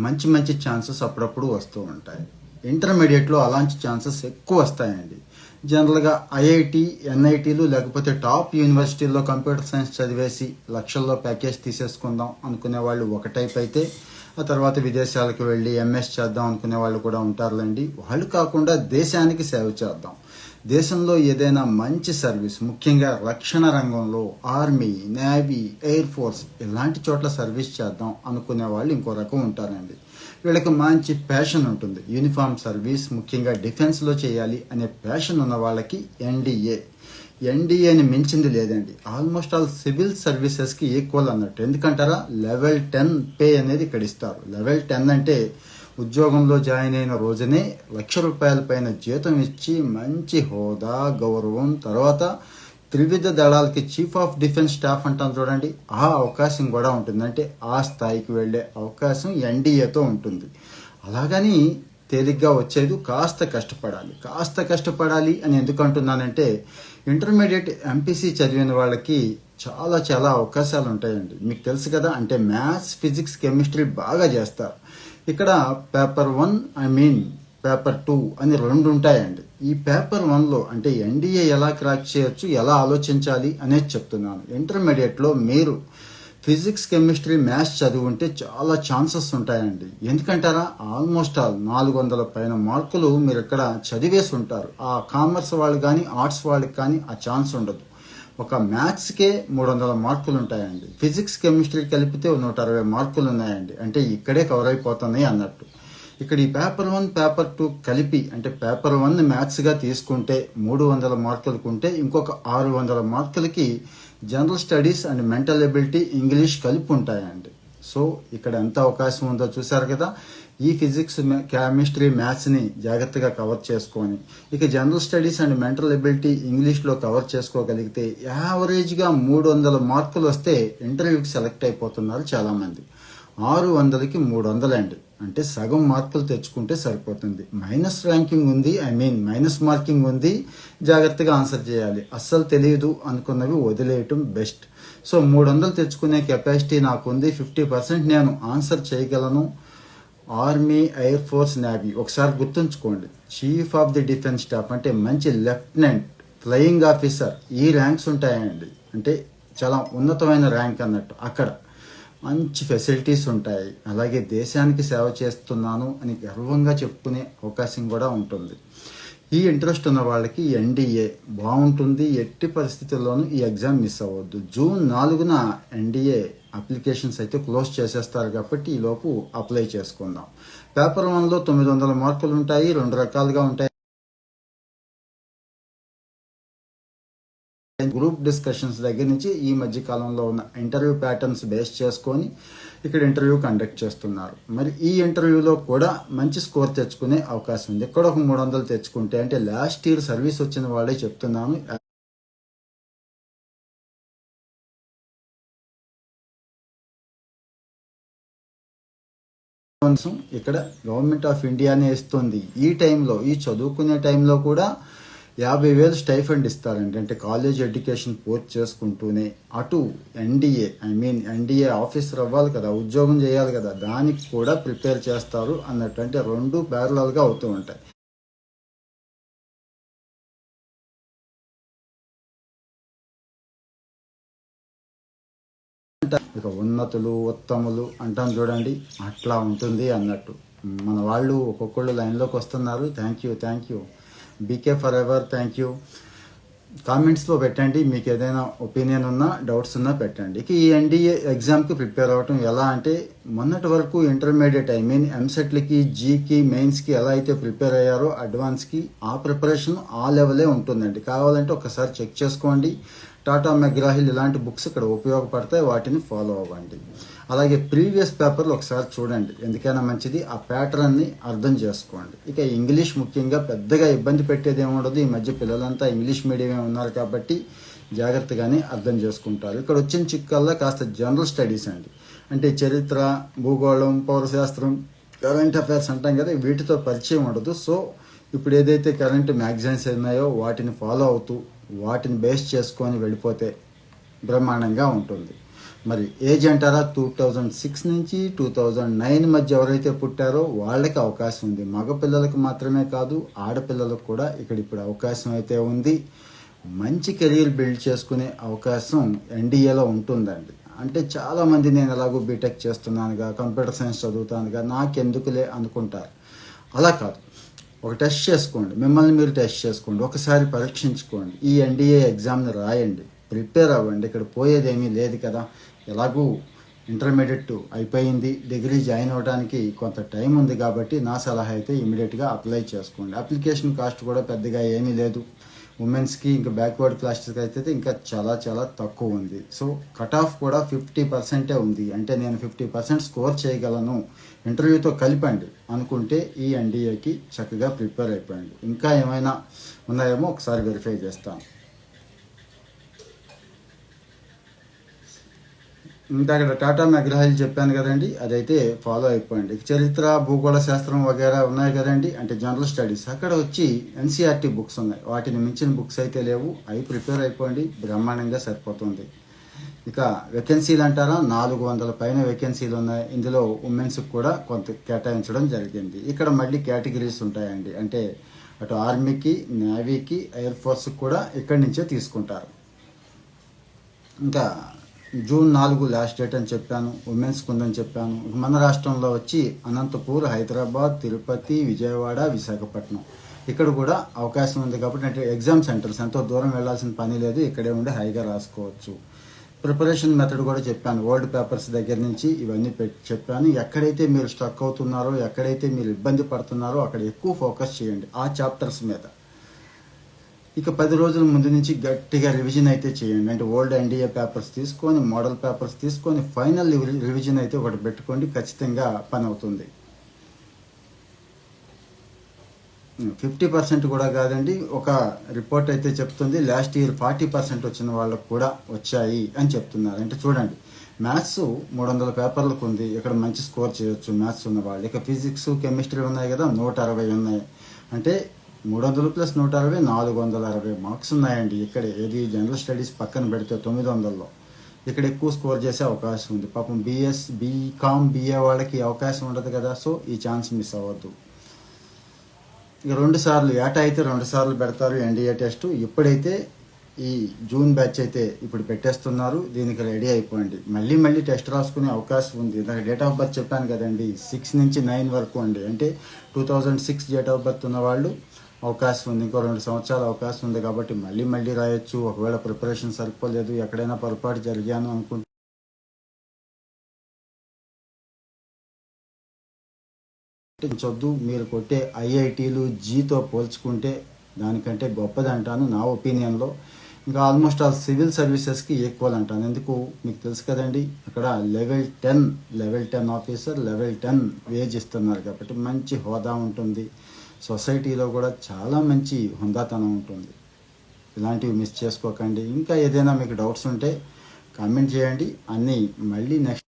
మంచి మంచి ఛాన్సెస్ అప్పుడప్పుడు వస్తూ ఉంటాయి. ఇంటర్మీడియట్లో అలాంటి ఛాన్సెస్ ఎక్కువ వస్తాయండి. జనరల్గా ఐఐటి, ఎన్ఐటీలు లేకపోతే టాప్ యూనివర్సిటీల్లో కంప్యూటర్ సైన్స్ చదివేసి లక్షల్లో ప్యాకేజ్ తీసేసుకుందాం అనుకునే వాళ్ళు ఒక టైప్ అయితే, ఆ తర్వాత విదేశాలకు వెళ్ళి ఎంఎస్ చేద్దాం అనుకునే వాళ్ళు కూడా ఉంటారులేండి. వాళ్ళు కాకుండా దేశానికి సేవ చేద్దాం, దేశంలో ఏదైనా మంచి సర్వీస్, ముఖ్యంగా రక్షణ రంగంలో ఆర్మీ, నేవీ, ఎయిర్ ఫోర్స్ ఇలాంటి చోట్ల సర్వీస్ చేద్దాం అనుకునే వాళ్ళు ఇంకో రకం ఉంటారండి. వీళ్ళకి మంచి ప్యాషన్ ఉంటుంది, యూనిఫామ్ సర్వీస్ ముఖ్యంగా డిఫెన్స్లో చేయాలి అనే ప్యాషన్ ఉన్న వాళ్ళకి ఎన్డీఏని మించింది లేదండి. ఆల్మోస్ట్ ఆల్ సివిల్ సర్వీసెస్కి ఈక్వల్ అన్నట్టు. ఎందుకంటారా, లెవెల్ 10 పే అనేది ఇక్కడ ఇస్తారు. లెవెల్ 10 అంటే ఉద్యోగంలో జాయిన్ అయిన రోజునే ₹1,00,000 పైన జీతం ఇచ్చి మంచి హోదా, గౌరవం, తర్వాత త్రివిధ దళాలకి చీఫ్ ఆఫ్ డిఫెన్స్ స్టాఫ్ అంటాం చూడండి, ఆ అవకాశం కూడా ఉంటుంది. అంటే ఆ స్థాయికి వెళ్ళే అవకాశం ఎన్డీఏతో ఉంటుంది. అలాగని తేలిగ్గా వచ్చేది, కాస్త కష్టపడాలి అని ఎందుకు అంటున్నానంటే, ఇంటర్మీడియట్ ఎంపీసీ చదివిన వాళ్ళకి చాలా అవకాశాలు ఉంటాయండి. మీకు తెలుసు కదా, అంటే మ్యాథ్స్, ఫిజిక్స్, కెమిస్ట్రీ బాగా చేస్తారు. ఇక్కడ పేపర్ 1 పేపర్ 2 అని 2 ఉంటాయండి. ఈ పేపర్ 1లో అంటే ఎన్డీఏ ఎలా క్రాక్ చేయొచ్చు, ఎలా ఆలోచించాలి అనేది చెప్తున్నాను. ఇంటర్మీడియట్లో మీరు ఫిజిక్స్, కెమిస్ట్రీ, మ్యాథ్స్ చదువుంటే చాలా ఛాన్సెస్ ఉంటాయండి. ఎందుకంటారా, ఆల్మోస్ట్ ఆల్ 400 పైన మార్కులు మీరు ఇక్కడ చదివేసి ఉంటారు. ఆ కామర్స్ వాళ్ళు కానీ ఆర్ట్స్ వాళ్ళకి కానీ ఆ ఛాన్స్ ఉండదు. ఒక మ్యాథ్స్కే 300 మార్కులు ఉంటాయండి. ఫిజిక్స్, కెమిస్ట్రీ కలిపితే 160 మార్కులు ఉన్నాయండి. అంటే ఇక్కడే కవర్ అయిపోతున్నాయి అన్నట్టు. ఇక్కడ ఈ పేపర్ 1, పేపర్ 2 కలిపి, అంటే పేపర్ 1 మ్యాథ్స్గా తీసుకుంటే 300 మార్కులకు ఉంటే, ఇంకొక 600 మార్కులకి general studies and mental ability, English కలిపి ఉంటాయండి. సో ఇక్కడ ఎంత అవకాశం ఉందో చూసారు కదా. ఈ ఫిజిక్స్, కెమిస్ట్రీ, మ్యాథ్స్ని జాగ్రత్తగా కవర్ చేసుకొని, ఇక general studies and mental ability ఇంగ్లీష్లో కవర్ చేసుకోగలిగితే యావరేజ్గా 300 మార్కులు వస్తే ఇంటర్వ్యూకి సెలెక్ట్ అయిపోతున్నారు చాలామంది. 600కి 300 అండి, అంటే సగం మార్కులు తెచ్చుకుంటే సరిపోతుంది. మైనస్ ర్యాంకింగ్ ఉంది, మైనస్ మార్కింగ్ ఉంది, జాగ్రత్తగా ఆన్సర్ చేయాలి. అస్సలు తెలియదు అనుకున్నవి వదిలేయటం బెస్ట్. సో 300 తెచ్చుకునే కెపాసిటీ నాకుంది, 50% నేను ఆన్సర్ చేయగలను. ఆర్మీ, ఎయిర్ ఫోర్స్, నేవీ ఒకసారి గుర్తుంచుకోండి. Chief of the defence staff అంటే మంచి లెఫ్టినెంట్, ఫ్లయింగ్ ఆఫీసర్, ఈ ర్యాంక్స్ ఉంటాయండి. అంటే చాలా ఉన్నతమైన ర్యాంక్ అన్నట్టు. అక్కడ మంచి ఫెసిలిటీస్ ఉంటాయి. అలాగే దేశానికి సేవ చేస్తున్నాను అని గర్వంగా చెప్పుకునే అవకాశం కూడా ఉంటుంది. ఈ ఇంట్రెస్ట్ ఉన్న వాళ్ళకి ఎన్డీఏ బాగుంటుంది. ఎట్టి పరిస్థితుల్లోనూ ఈ ఎగ్జామ్ మిస్ అవ్వద్దు. జూన్ 4న ఎన్డీఏ అప్లికేషన్స్ అయితే క్లోజ్ చేసేస్తారు కాబట్టి ఈలోపు అప్లై చేసుకుందాం. పేపర్ 1లో 900 మార్కులు ఉంటాయి. 2 రకాలుగా ఉంటాయి. గ్రూప్ డిస్కషన్స్ దగ్గర నుంచి ఈ మధ్య కాలంలో ఉన్న ఇంటర్వ్యూ ప్యాటర్న్స్ బేస్ చేసుకొని ఇక్కడ ఇంటర్వ్యూ కండక్ట్ చేస్తున్నారు. మరి ఈ ఇంటర్వ్యూలో కూడా మంచి స్కోర్ తెచ్చుకునే అవకాశం ఉంది. ఎక్కడ ఒక 300 తెచ్చుకుంటే, అంటే లాస్ట్ ఇయర్ సర్వీస్ వచ్చిన వాళ్ళే చెప్తున్నాను. ఇక్కడ గవర్నమెంట్ ఆఫ్ ఇండియానే ఇస్తుంది. ఈ టైంలో, ఈ చదువుకునే టైంలో కూడా 50,000 స్టైఫండ్ ఇస్తారండి. అంటే కాలేజ్ ఎడ్యుకేషన్ పూర్తి చేసుకుంటూనే అటు ఎన్డీఏ ఆఫీసర్ అవ్వాలి కదా, ఉద్యోగం చేయాలి కదా, దానికి కూడా ప్రిపేర్ చేస్తారు అన్నట్టు. అంటే 2 ప్యారలల్గా అవుతూ ఉంటాయి. ఇక ఉన్నతులు, ఉత్తములు అంటాం చూడండి, అట్లా ఉంటుంది అన్నట్టు. మన వాళ్ళు ఒక్కొక్కళ్ళు లైన్లోకి వస్తున్నారు. Thank you. BK forever. Thank you. కామెంట్స్లో పెట్టండి, మీకు ఏదైనా ఒపీనియన్ ఉన్నా, డౌట్స్ ఉన్నా పెట్టండి. ఇక ఈ ఎన్డీఏ ఎగ్జామ్కి ప్రిపేర్ అవ్వటం ఎలా అంటే, మొన్నటి వరకు ఇంటర్మీడియట్ ఎంసెట్లకి, జీకి, మెయిన్స్కి ఎలా అయితే ప్రిపేర్ అయ్యారో అడ్వాన్స్కి, ఆ ప్రిపరేషన్ ఆ లెవెలే ఉంటుందండి. కావాలంటే ఒకసారి చెక్ చేసుకోండి. టాటా మెగ్రాహిల్ ఇలాంటి బుక్స్ ఇక్కడ ఉపయోగపడతాయి, వాటిని ఫాలో అవ్వండి. అలాగే ప్రీవియస్ పేపర్లు ఒకసారి చూడండి, ఎందుకైనా మంచిది. ఆ ప్యాటర్న్ని అర్థం చేసుకోండి. ఇక ఇంగ్లీష్ ముఖ్యంగా పెద్దగా ఇబ్బంది పెట్టేది ఏముండదు. ఈ మధ్య పిల్లలంతా ఇంగ్లీష్ మీడియమే ఉన్నారు కాబట్టి జాగ్రత్తగానే అర్థం చేసుకుంటారు. ఇక్కడ వచ్చిన చిక్కల్లా కాస్త జనరల్ స్టడీస్ అండి, అంటే చరిత్ర, భూగోళం, పౌరశాస్త్రం, కరెంట్ అఫైర్స్ అంటాం కదా, వీటితో పరిచయం ఉండదు. సో ఇప్పుడు ఏదైతే కరెంట్ మ్యాగజైన్స్ ఉన్నాయో వాటిని ఫాలో అవుతూ, వాటిని బేస్ చేసుకొని వెళ్ళిపోతే బ్రహ్మాండంగా ఉంటుంది. మరి ఏజ్ అంటారా 2006 నుంచి 2009 మధ్య ఎవరైతే పుట్టారో వాళ్ళకి అవకాశం ఉంది. మగపిల్లలకు మాత్రమే కాదు, ఆడపిల్లలకు కూడా ఇక్కడ ఇప్పుడు అవకాశం అయితే ఉంది. మంచి కెరీర్ బిల్డ్ చేసుకునే అవకాశం ఎన్డీఏలో ఉంటుందండి. అంటే చాలామంది నేను ఎలాగో బీటెక్ చేస్తున్నానుగా, కంప్యూటర్ సైన్స్ చదువుతానుగా, నాకెందుకులే అనుకుంటారు. అలా కాదు, ఒక టెస్ట్ చేసుకోండి, మిమ్మల్ని మీరు టెస్ట్ చేసుకోండి, ఒకసారి పరీక్షించుకోండి, ఈ ఎన్డీఏ ఎగ్జామ్ని రాయండి, ప్రిపేర్ అవ్వండి. ఇక్కడ పోయేదేమీ లేదు కదా. ఎలాగూ ఇంటర్మీడియట్ అయిపోయింది, డిగ్రీ జాయిన్ అవ్వడానికి కొంత టైం ఉంది కాబట్టి నా సలహా అయితే ఇమీడియట్గా అప్లై చేసుకోండి. అప్లికేషన్ కాస్ట్ కూడా పెద్దగా ఏమీ లేదు. ఉమెన్స్కి ఇంకా బ్యాక్వర్డ్ క్లాసెస్కి అయితే ఇంకా చాలా చాలా తక్కువ ఉంది. సో కట్ ఆఫ్ కూడా 50% ఉంది. అంటే నేను 50% స్కోర్ చేయగలను ఇంటర్వ్యూతో కలిపండి అనుకుంటే ఈ ఎన్డీఏకి చక్కగా ప్రిపేర్ అయిపోయింది. ఇంకా ఏమైనా ఉన్నాయేమో ఒకసారి వెరిఫై చేస్తాను. ఇందాక టాటా మెగ్రహాయిల్ చెప్పాను కదండి, అదైతే ఫాలో అయిపోయింది. చరిత్ర, భూగోళ శాస్త్రం వగేరా ఉన్నాయి కదండి, అంటే జనరల్ స్టడీస్. అక్కడ వచ్చి ఎన్సీఆర్టీ బుక్స్ ఉన్నాయి, వాటిని మించిన బుక్స్ అయితే లేవు. అవి ప్రిపేర్ అయిపోండి, బ్రహ్మాండంగా సరిపోతుంది. ఇక వేకెన్సీలు అంటారా, 400 పైన వేకెన్సీలు ఉన్నాయి. ఇందులో ఉమెన్స్కి కూడా కొంత కేటాయించడం జరిగింది. ఇక్కడ మళ్ళీ కేటగిరీస్ ఉంటాయండి, అంటే అటు ఆర్మీకి, నేవీకి, ఎయిర్ ఫోర్స్కి కూడా ఇక్కడి నుంచే తీసుకుంటారు. ఇంకా జూన్ 4 లాస్ట్ డేట్ అని చెప్పాను, ఉమెన్స్కి ఉందని చెప్పాను. మన రాష్ట్రంలో వచ్చి అనంతపూర్, హైదరాబాద్, తిరుపతి, విజయవాడ, విశాఖపట్నం ఇక్కడ కూడా అవకాశం ఉంది కాబట్టి, అంటే ఎగ్జామ్ సెంటర్స్ ఎంతో దూరం వెళ్లాల్సిన పని లేదు, ఇక్కడే ఉండి హాయిగా రాసుకోవచ్చు. ప్రిపరేషన్ మెథడ్ కూడా చెప్పాను, ఓల్డ్ పేపర్స్ దగ్గర నుంచి ఇవన్నీ చెప్పాను. ఎక్కడైతే మీరు స్ట్రక్ అవుతున్నారో, ఎక్కడైతే మీరు ఇబ్బంది పడుతున్నారో అక్కడ ఎక్కువ ఫోకస్ చేయండి ఆ చాప్టర్స్ మీద. ఇక 10 రోజుల ముందు నుంచి గట్టిగా రివిజన్ అయితే చేయండి. అంటే ఓల్డ్ ఎన్డీఏ పేపర్స్ తీసుకొని, మోడల్ పేపర్స్ తీసుకొని ఫైనల్ రివిజన్ అయితే ఒకటి పెట్టుకోండి, ఖచ్చితంగా పని అవుతుంది. 50% కూడా కాదండి, ఒక రిపోర్ట్ అయితే చెప్తుంది లాస్ట్ ఇయర్ 40% వచ్చిన వాళ్ళకు కూడా వచ్చాయి అని చెప్తున్నారు. అంటే చూడండి, మ్యాథ్స్ 300 పేపర్లకు ఉంది, ఇక్కడ మంచి స్కోర్ చేయొచ్చు మ్యాథ్స్ ఉన్న వాళ్ళు. ఇక ఫిజిక్స్, కెమిస్ట్రీ ఉన్నాయి కదా, 160 ఉన్నాయి. అంటే 300 + 160 460 మార్క్స్ ఉన్నాయండి. ఇక్కడ ఏది జనరల్ స్టడీస్ పక్కన పెడితే 900లో ఇక్కడ ఎక్కువ స్కోర్ చేసే అవకాశం ఉంది. పాపం బీఎస్, బీకామ్, బీఏ వాళ్ళకి అవకాశం ఉండదు కదా. సో ఈ ఛాన్స్ మిస్ అవ్వద్దు. ఇక 2 సార్లు ఏటా అయితే 2 సార్లు పెడతారు ఎన్డీఏ టెస్ట్. ఇప్పుడైతే ఈ జూన్ బ్యాచ్ అయితే ఇప్పుడు పెట్టేస్తున్నారు, దీనికి రెడీ అయిపోయింది. మళ్ళీ టెస్ట్ రాసుకునే అవకాశం ఉంది. నాకు డేట్ ఆఫ్ బర్త్ చెప్పాను కదండి, 6 నుంచి 9 వరకు అండి. అంటే 2006 డేట్ ఆఫ్ బర్త్ ఉన్న వాళ్ళు అవకాశం ఉంది. ఇంకో 2 సంవత్సరాల అవకాశం ఉంది కాబట్టి మళ్ళీ రాయొచ్చు. ఒకవేళ ప్రిపరేషన్ సరిపోలేదు, ఎక్కడైనా పొరపాటు జరిగాను అనుకుంటే చదువు మీరు కొట్టే ఐఐటీలు జీతో పోల్చుకుంటే దానికంటే గొప్పది అంటాను నా ఒపీనియన్లో. ఇంకా ఆల్మోస్ట్ ఆల్ సివిల్ సర్వీసెస్కి ఈక్వల్ అంటాను. ఎందుకు మీకు తెలుసు కదండి, అక్కడ లెవెల్ 10 ఆఫీసర్, లెవెల్ 10 వేజ్ ఇస్తున్నారు కాబట్టి మంచి హోదా ఉంటుంది. సొసైటీలో కూడా చాలా మంచి హుందాతనం ఉంటుంది. ఇలాంటివి మిస్ చేసుకోకండి. ఇంకా ఏదైనా మీకు డౌట్స్ ఉంటే కామెంట్ చేయండి. అన్నీ మళ్ళీ నెక్స్ట్